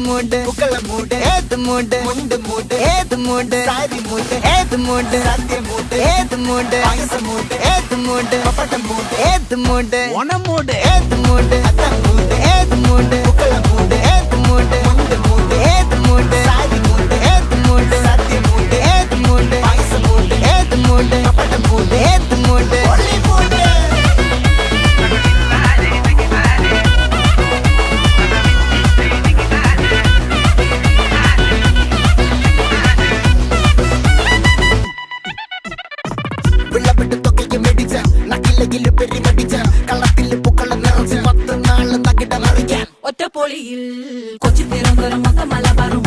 மூடு புக்கல மூடு ஏத்து மூடு முண்டு மூடு ஏத்து மூடு சாரி மூடு ஏத்து மூடு சத்திய மூடு ஏத்து மூடு பாயச மூடு ஏத்து மூடு பப்பட்ட மூடு ஏத்து மூடு ஒன மூடு ஏத்து மூடு அத்த மூடு ஏத்து மூடு புக்கல மூடு ஏத்து மூடு முண்டு மூடு ஏத்து மூடு சாரி மூடு ஏத்து மூடு சத்திய மூடு ஏத்து மூடு பாயச மூடு ஏத்து மூடு பப்பட்ட மூடு ஏத்து மூடு ஒளி மூடு വിളവിട്ട് തൊക്കയ്ക്ക് മെടിച്ച നക്കിലകില് പെരിമടിച്ച കളത്തില് പൂക്കള നിറച്ച് 10 നാള് നകിട മറിക്കാൻ ഒറ്റപ്പൊളിയിൽ കൊച്ചി തിരുവനന്തപുരം മൊത്തം മലബാറും